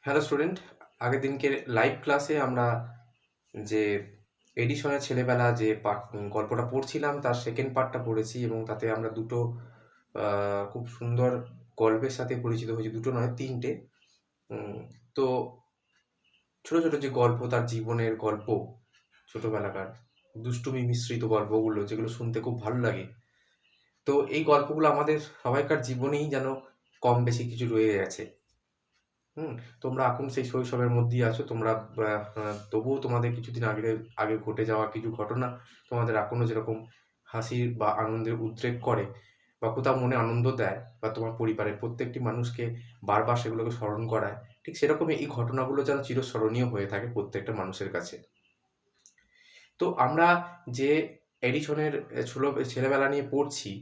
Hello student, আগের দিনকে live ক্লাসে আমরা যে এডিশনের ছেলেবেলা যে গল্পটা পড়ছিলাম তার সেকেন্ড পার্টটা পড়েছি এবং তাতে আমরা দুটো খুব সুন্দর গল্পের সাথে পরিচিত হয়েছি। দুটো নয়, তিনটে। তো ছোট ছোট যে গল্প, তার জীবনের গল্প, ছোটবেলাকার দুষ্টুমি মিশ্রিত গল্পগুলো যেগুলো শুনতে খুব ভালো লাগে। তো এই গল্পগুলো আমাদের সবাইকার জীবনেই যেন কম বেশি কিছু রয়ে গেছে। হুম, তোমরা এখন সেই শৈশবের মধ্যেই আছো। তোমরা তবুও তোমাদের কিছুদিন আগে আগে ঘটে যাওয়া কিছু ঘটনা তোমাদের এখনো যেরকম হাসির বা আনন্দের উদ্রেক করে বা কোথাও মনে আনন্দ দেয় বা তোমার পরিবারের প্রত্যেকটি মানুষকে বারবার সেগুলোকে স্মরণ করায়, ঠিক সেরকমই এই ঘটনাগুলো যেন চিরস্মরণীয় হয়ে থাকে প্রত্যেকটা মানুষের কাছে। তো আমরা যে এডিসনের ছেলেবেলা নিয়ে পড়ছি,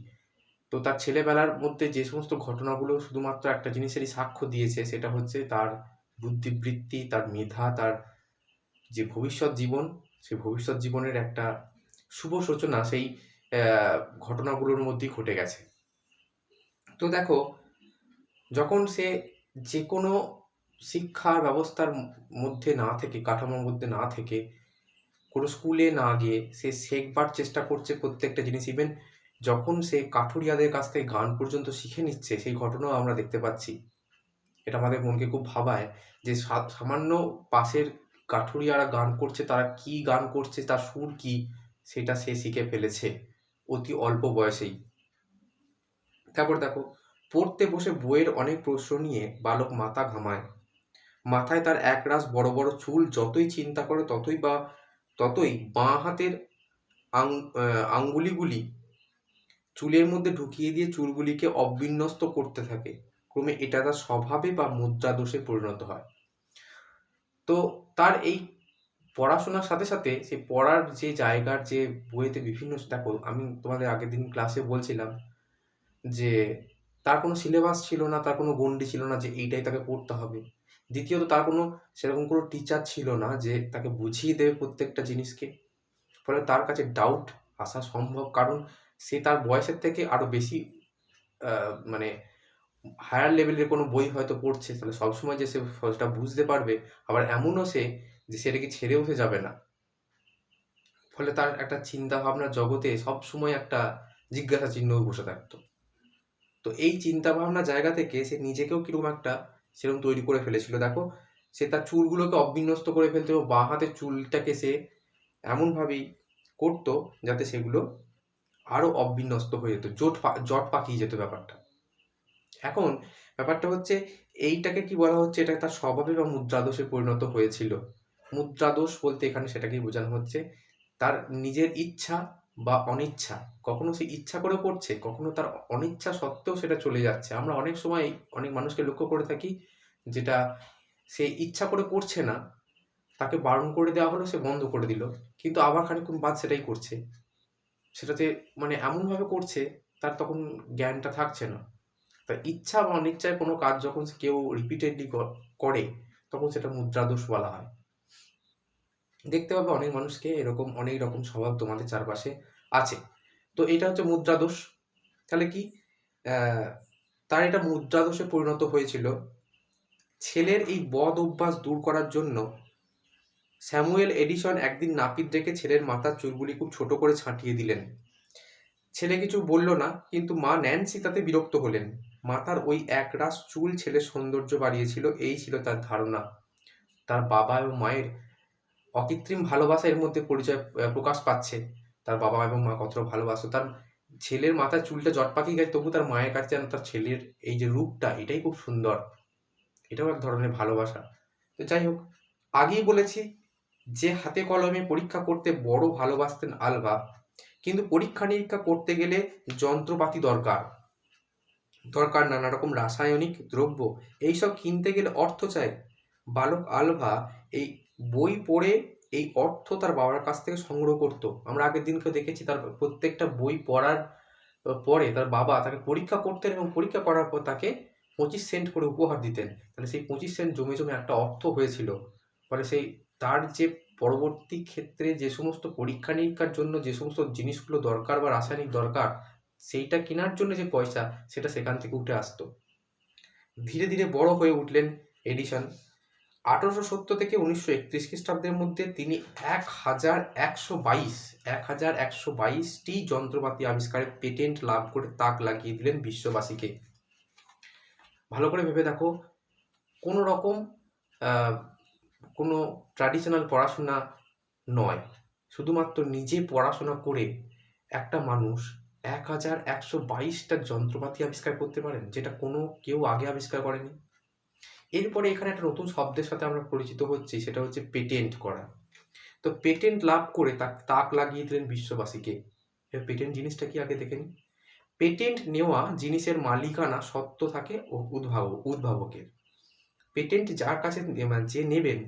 তো তার ছেলেবেলার মধ্যে যে সমস্ত ঘটনাগুলো শুধুমাত্র একটা জিনিসেরই সাক্ষ্য দিয়েছে, সেটা হচ্ছে তার বুদ্ধিবৃত্তি, তার মেধা, তার যে ভবিষ্যৎ জীবন, সেই ভবিষ্যৎ জীবনের একটা শুভ সূচনা সেই ঘটনাগুলোর মধ্যেই ঘটে গেছে। তো দেখো, যখন সে যে কোনো শিক্ষা ব্যবস্থার মধ্যে না থেকে, কাঠামোর মধ্যে না থেকে, কোনো স্কুলে না গিয়ে সে শেখবার চেষ্টা করছে প্রত্যেকটা জিনিস। ইভেন যখন সে কাঠুরিয়াদের কাছ থেকে গান পর্যন্ত শিখে নিচ্ছে, সেই ঘটনাও আমরা দেখতে পাচ্ছি। এটা আমাদের মনকে খুব ভাবায় যে সামান্য পাশের কাঠুরিয়ারা গান করছে, তারা কি গান করছে, তার সুর কি, সেটা সে শিখে ফেলেছে অতি অল্প বয়সেই। তারপর দেখো, পড়তে বসে বইয়ের অনেক প্রশ্ন নিয়ে বালক মাথা ঘামায়। মাথায় তার একরাশ বড় বড় চুল, যতই চিন্তা করে ততই বাঁ হাতের আঙ্গুলিগুলি চুলের মধ্যে ঢুকিয়ে দিয়ে চুলগুলিকে অবিন্যস্ত করতে থাকে। ক্রমে এটা তার স্বভাবে বা মুদ্রা দোষে পরিণত হয়। তো তার এই পড়াশোনার সাথে সাথে সে পড়ার যে জায়গার যে বইয়েতে বিভিন্ন, দেখো আমি তোমাদের আগের দিন ক্লাসে বলছিলাম যে তার কোনো সিলেবাস ছিল না, তার কোনো গণ্ডি ছিল না যে এইটাই তাকে পড়তে হবে। দ্বিতীয়ত, তার কোনো সেরকম কোনো টিচার ছিল না যে তাকে বুঝিয়ে দেবে প্রত্যেকটা জিনিসকে। ফলে তার কাছে ডাউট আসা সম্ভব, কারণ সে তার বয়সের থেকে আরো বেশি মানে হায়ার লেভেলের কোনো বই হয়তো পড়ছে, তাহলে সবসময় যে সে সেটা বুঝতে পারবে, আবার এমনও সে যে সেটাকে ছেড়ে উঠে যাবে না। ফলে তার একটা চিন্তা ভাবনার জগতে সবসময় একটা জিজ্ঞাসা চিহ্ন বসে থাকতো। তো এই চিন্তা ভাবনার জায়গা থেকে সে নিজেকেও কিরকম একটা সেরকম তৈরি করে ফেলেছিল। দেখো, সে তার চুলগুলোকে অবিন্যস্ত করে ফেলতো এবং বাঁ হাতের চুলটাকে সে এমনভাবেই করতো যাতে সেগুলো আরো অবিন্যস্ত হয়ে যেত, জট পাকিয়ে যেত ব্যাপারটা। এখন ব্যাপারটা হচ্ছে, এইটাকে কি বলা হচ্ছে, এটা তার স্বভাবে বা মুদ্রাদোষে পরিণত হয়েছিল। মুদ্রাদোষ বলতে এখানে সেটাকেই বোঝানো হচ্ছে, তার নিজের ইচ্ছা বা অনিচ্ছা, কখনো সে ইচ্ছা করে করছে, কখনো তার অনিচ্ছা সত্ত্বেও সেটা চলে যাচ্ছে। আমরা অনেক সময় অনেক মানুষকে লক্ষ্য করে থাকি, যেটা সে ইচ্ছা করে করছে না, তাকে বারণ করে দেওয়া হলো, সে বন্ধ করে দিল, কিন্তু আবার খানিকক্ষণ বাদ সেটাই করছে। সেটাতে মানে এমনভাবে করছে, তার তখন জ্ঞানটা থাকছে না। তা ইচ্ছা বা অনিচ্ছায় কোনো কাজ যখন কেউ রিপিটেডলি করে, তখন সেটা মুদ্রাদোষ বলা হয়। দেখতে পাবে অনেক মানুষকে এরকম অনেক রকম স্বভাব তোমাদের চারপাশে আছে। তো এটা হচ্ছে মুদ্রাদোষ। তাহলে কি তার এটা মুদ্রাদোষে পরিণত হয়েছিল। ছেলের এই বদ অভ্যাস দূর করার জন্য স্যামুয়েল এডিসন একদিন নাপিত ডেকে ছেলের মাথার চুলগুলি খুব ছোট করে ছাঁটিয়ে দিলেন। ছেলে কিছু বলল না, কিন্তু মা ন্যান্সি তাতে বিরক্ত হলেন। মাথার ওই একরাশ চুল ছেলের সৌন্দর্য বাড়িয়েছিল, এই ছিল তার ধারণা। তার বাবা এবং মায়ের অকৃত্রিম ভালোবাসা এর মধ্যে প্রকাশ পাচ্ছে। তার বাবা এবং মা কতটা ভালোবাসতো। তার ছেলের মাথায় চুলটা জট পাকিয়ে গেছে, তবু তার মায়ের কাছে যেন তার ছেলের এই যে রূপটা, এটাই খুব সুন্দর। এটাও এক ধরনের ভালোবাসা। তো যাই হোক, আগেই বলেছি যে হাতে কলমে পরীক্ষা করতে বড় ভালোবাসতেন আলভা, কিন্তু পরীক্ষা নিরীক্ষা করতে গেলে যন্ত্রপাতি দরকার নানা রকম রাসায়নিক দ্রব্য, এইসব কিনতে গেলে অর্থ চাই। বালক আলভা এই বই পড়ে এই অর্থ তার বাবার কাছ থেকে সংগ্রহ করত। আমরা আগের দিনকে দেখেছি, তার প্রত্যেকটা বই পড়ার পরে তার বাবা তাকে পরীক্ষা করতেন এবং পরীক্ষা করার পর তাকে 25 সেন্ট করে উপহার দিতেন। তাহলে সেই 25 সেন্ট জমে জমে একটা অর্থ হয়েছিল। ফলে সেই তার যে পরবর্তী ক্ষেত্রে যে সমস্ত পরীক্ষা নিরীক্ষার জন্য যে সমস্ত জিনিসগুলো দরকার বা রাসায়নিক দরকার, সেইটা কেনার জন্য যে পয়সা, সেটা সেখান থেকে উঠে আসতো। ধীরে ধীরে বড় হয়ে উঠলেন এডিসন। 1870 থেকে 1931 খ্রিস্টাব্দের মধ্যে তিনি 1122টি যন্ত্রপাতি আবিষ্কারের পেটেন্ট লাভ করে তাক লাগিয়ে দিলেন বিশ্ববাসীকে। ভালো করে ভেবে দেখো, কোনো রকম কোনো ট্র্যাডিশনাল পড়াশোনা নয়, শুধুমাত্র নিজে পড়াশোনা করে একটা মানুষ 1122টা যন্ত্রপাতি আবিষ্কার করতে পারেন, যেটা কেউ আগে আবিষ্কার করেনি। এরপরে এখানে একটা নতুন শব্দের সাথে আমরা পরিচিত হচ্ছি, সেটা হচ্ছে পেটেন্ট করা। তো পেটেন্ট লাভ করে তাক লাগিয়ে দিলেন বিশ্ববাসীকে। পেটেন্ট জিনিসটা কি আগে দেখে নিই। পেটেন্ট নেওয়া জিনিসের মালিকানা সত্ত্ব থাকে উদ্ভাবকের। পেটেন্ট যার কাছে যে নেবেন,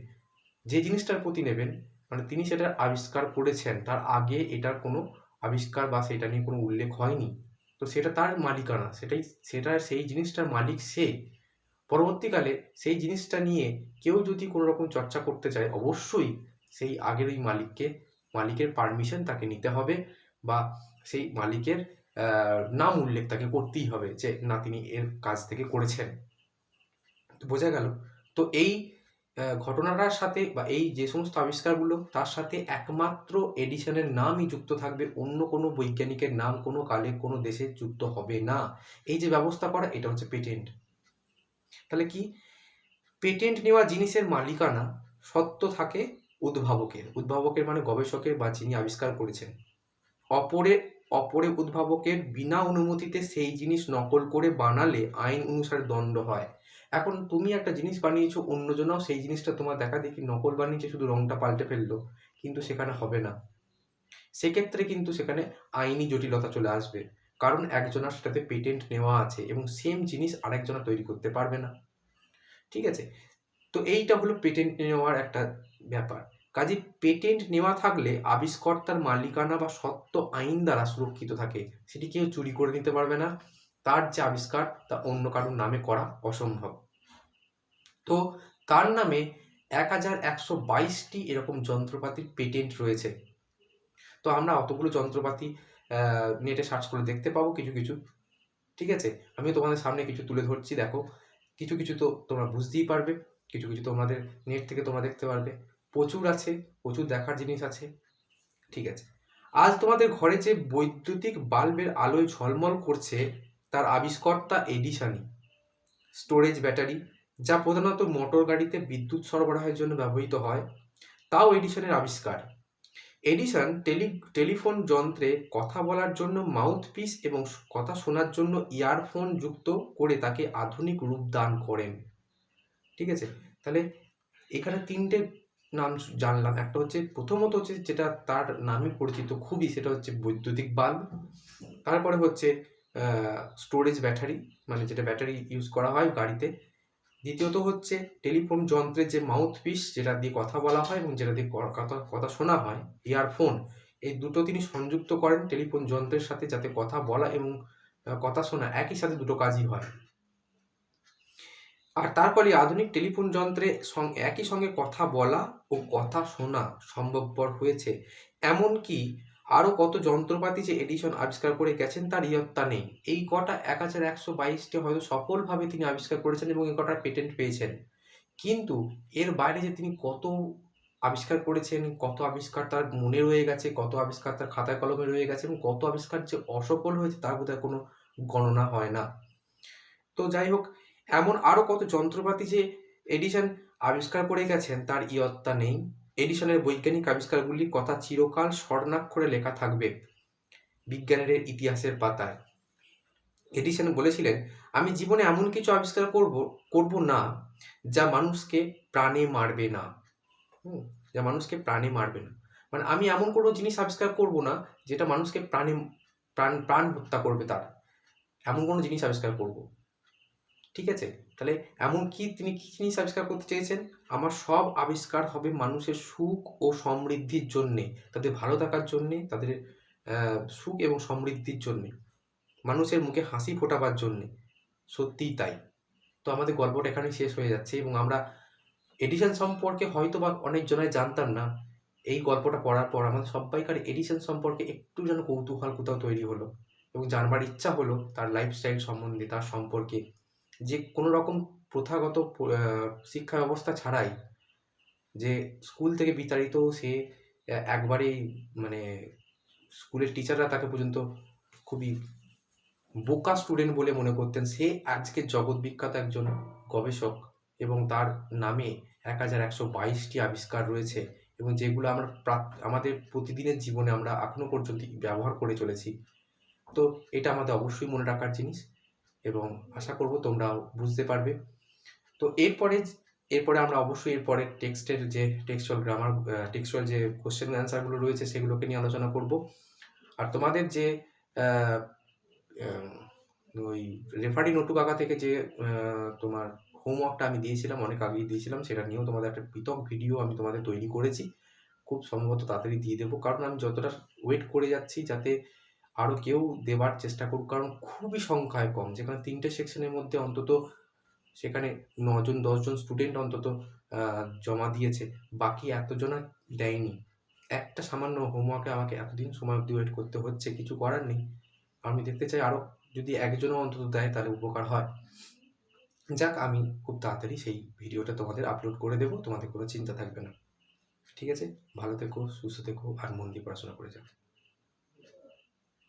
যে জিনিসটার প্রতি নেবেন, মানে তিনি সেটা আবিষ্কার করেছেন, তার আগে এটার কোনো আবিষ্কার বা সেটা নিয়ে কোনো উল্লেখ হয়নি, তো সেটা তার মালিকানা, সেই জিনিসটার মালিক সে। পরবর্তীকালে সেই জিনিসটা নিয়ে কেউ যদি কোনো রকম চর্চা করতে চায়, অবশ্যই সেই আগের ওই মালিকের পারমিশন তাকে নিতে হবে, বা সেই মালিকের নাম উল্লেখ তাকে করতেই হবে যে না, তিনি এর কাজ থেকে করেছেন। বোঝা গেল? তো এই ঘটনাটার সাথে বা এই যে সমস্ত আবিষ্কারগুলো, তার সাথে একমাত্র এডিসনের নামই যুক্ত থাকবে, অন্য কোনো বৈজ্ঞানিকের নাম কোনো কালে কোনো দেশে যুক্ত হবে না। এই যে ব্যবস্থা করা, এটা হচ্ছে পেটেন্ট। তাহলে কি, পেটেন্ট নেওয়া জিনিসের মালিকানা সত্ত্ব থাকে উদ্ভাবকের মানে গবেষকের বা যিনি আবিষ্কার করেছেন। অপরে উদ্ভাবকের বিনা অনুমতিতে সেই জিনিস নকল করে বানালে আইন অনুসারে দণ্ড হয়। এখন তুমি একটা জিনিস বানিয়েছো, অন্যজনও সেই জিনিসটা তোমার দেখা দেখি নকল বানিয়েছে, শুধু রংটা পাল্টে ফেললো, কিন্তু সেখানে হবে না। সেক্ষেত্রে কিন্তু সেখানে আইনি জটিলতা চলে আসবে, কারণ একজনের সাথে পেটেন্ট নেওয়া আছে এবং সেম জিনিস আরেকজনা তৈরি করতে পারবে না। ঠিক আছে? তো এইটা হলো পেটেন্ট নেওয়ার একটা ব্যাপার। কাজে পেটেন্ট নেওয়া থাকলে আবিষ্কর্তার মালিকানা বা সত্ত্ব আইন দ্বারা সুরক্ষিত থাকে, সেটি কেউ চুরি করে নিতে পারবে না। তার যে আবিষ্কার তা অন্য কারোর নামে করা অসম্ভব। তো তার নামে 1122টি এরকম যন্ত্রপাতির পেটেন্ট রয়েছে। তো আমরা অতগুলো যন্ত্রপাতি নেটে সার্চ করে দেখতে পাবো কিছু কিছু। ঠিক আছে, আমি তোমাদের সামনে কিছু তুলে ধরছি, দেখো। কিছু কিছু তো তোমরা বুঝতেই পারবে, কিছু কিছু তোমাদের নেট থেকে তোমরা দেখতে পারবে। প্রচুর দেখার জিনিস আছে। ঠিক আছে, আজ তোমাদের ঘরে যে বৈদ্যুতিক বাল্বের আলোয় ঝলমল করছে, তার আবিষ্কর্তা এডিসনই। স্টোরেজ ব্যাটারি, যা প্রধানত মোটর গাড়িতে বিদ্যুৎ সরবরাহের জন্য ব্যবহৃত হয়, তাও এডিসনের আবিষ্কার। এডিসন টেলিফোন যন্ত্রে কথা বলার জন্য মাউথপিস এবং কথা শোনার জন্য ইয়ারফোন যুক্ত করে তাকে আধুনিক রূপ দান করেন। ঠিক আছে, তাহলে এখানে তিনটে নাম জানলাম। একটা হচ্ছে, প্রথমত হচ্ছে যেটা তার নামে পরিচিত খুবই, সেটা হচ্ছে বৈদ্যুতিক বাল্ব। তারপরে হচ্ছে স্টোরেজ ব্যাটারি, মানে যেটা ব্যাটারি ইউজ করা হয় গাড়িতে। দ্বিতীয়ত হচ্ছে টেলিফোন যন্ত্রের যে মাউথপিস, যেটা দিয়ে কথা বলা হয় এবং যেটা দিয়ে কথা শোনা হয়, ইয়ারফোন। এই দুটো তিনি সংযুক্ত করেন টেলিফোন যন্ত্রের সাথে, যাতে কথা বলা এবং কথা শোনা একই সাথে দুটো কাজই হয়। আর তারপরে আধুনিক টেলিফোন যন্ত্রে একই সঙ্গে কথা বলা ও কথা শোনা সম্ভবপর হয়েছে। এমনকি আরও কত যন্ত্রপাতি যে এডিসন আবিষ্কার করে গেছেন তার ইয়ত্তা নেই। এই কটা 1122টি হয়তো সফলভাবে তিনি আবিষ্কার করেছেন এবং এই কটার পেটেন্ট পেয়েছেন, কিন্তু এর বাইরে যে তিনি কত আবিষ্কার করেছেন, কত আবিষ্কার তার মনে রয়ে গেছে, কত আবিষ্কার তার খাতায় কলমে রয়ে গেছে, এবং কত আবিষ্কার যে অসফল হয়েছে, তার বোধহয় কোনো গণনা হয় না। তো যাই হোক, এমন আরও কত যন্ত্রপাতি যে এডিসন আবিষ্কার করে গেছেন তার ইয়ত্তা নেই। এডিসনের বৈজ্ঞানিক আবিষ্কারগুলির কথা চিরকাল স্বর্ণাক্ষরে লেখা থাকবে বিজ্ঞানের ইতিহাসের পাতায়। এডিসন বলেছিলেন, আমি জীবনে এমন কিছু আবিষ্কার করব না যা মানুষকে প্রাণে মারবে না। যা মানুষকে প্রাণে মারবে না, মানে আমি এমন কোনো জিনিস আবিষ্কার করব না যেটা মানুষকে প্রাণ হত্যা করবে, তার এমন কোনো জিনিস আবিষ্কার করব। ঠিক আছে, তাহলে এমন কি তিনি কি জিনিস আবিষ্কার করতে চেয়েছেন? আমার সব আবিষ্কার হবে মানুষের সুখ ও সমৃদ্ধির জন্যে, তাদের ভালো থাকার জন্যে, তাদের সুখ এবং সমৃদ্ধির জন্যে, মানুষের মুখে হাসি ফোটাবার জন্যে। সত্যিই তাই। তো আমাদের গল্পটা এখানেই শেষ হয়ে যাচ্ছে, এবং আমরা এডিসন সম্পর্কে হয়তো বা অনেকজনাই জানতাম না। এই গল্পটা পড়ার পর আমাদের সবাইকার এডিসন সম্পর্কে একটু যেন কৌতূহল কোথাও তৈরি হলো, এবং জানবার ইচ্ছা হলো তার লাইফস্টাইল সম্বন্ধে, তার সম্পর্কে, যে কোনো রকম প্রথাগত শিক্ষা ব্যবস্থা ছাড়াই যে স্কুল থেকে বিতাড়িত, সে একবারেই মানে স্কুলের টিচাররা তাকে পর্যন্ত খুবই বোকা স্টুডেন্ট বলে মনে করতেন। সে আজকে জগৎ বিখ্যাত একজন গবেষক এবং তার নামে 1122টি আবিষ্কার রয়েছে এবং যেগুলো আমরা আমাদের প্রতিদিনের জীবনে আমরা এখনো পর্যন্ত ব্যবহার করে চলেছি। তো এটা আমাদের অবশ্যই মনে রাখার জিনিস এবং আশা করব তোমরাও বুঝতে পারবে। তো এরপরে আমরা অবশ্যই এরপরে টেক্সটের যে টেক্সচুয়াল যে কোশ্চেন অ্যান্সারগুলো রয়েছে সেগুলোকে নিয়ে আলোচনা করব। আর তোমাদের যে ওই রেফারি নটু কাকা থেকে যে তোমার হোমওয়ার্কটা আমি দিয়েছিলাম, অনেক আগেই দিয়েছিলাম, সেটা নিয়েও তোমাদের একটা পৃথক ভিডিও আমি তোমাদের তৈরি করেছি। খুব সম্ভবত তাড়াতাড়ি দিয়ে দেবো, কারণ আমি যতটা ওয়েট করে যাচ্ছি যাতে আরও কেউ দেওয়ার চেষ্টা করুক, কারণ খুবই সংখ্যায় কম। যেখানে 3টে সেকশনের মধ্যে অন্তত সেখানে 9জন 10জন স্টুডেন্ট অন্তত জমা দিয়েছে, বাকি এতজনা দেয়নি। একটা সামান্য হোমওয়ার্কে আমাকে এতদিন সময় অবধি ওয়েট করতে হচ্ছে, কিছু করার নেই। আমি দেখতে চাই আরও যদি একজনও অন্তত দেয় তাহলে উপকার হয়। যাক, আমি খুব তাড়াতাড়ি সেই ভিডিওটা তোমাদের আপলোড করে দেবো, তোমাদের কোনো চিন্তা থাকবে না। ঠিক আছে, ভালো থেকো, সুস্থ থেকো আর মন দিয়ে পড়াশোনা করে যাও।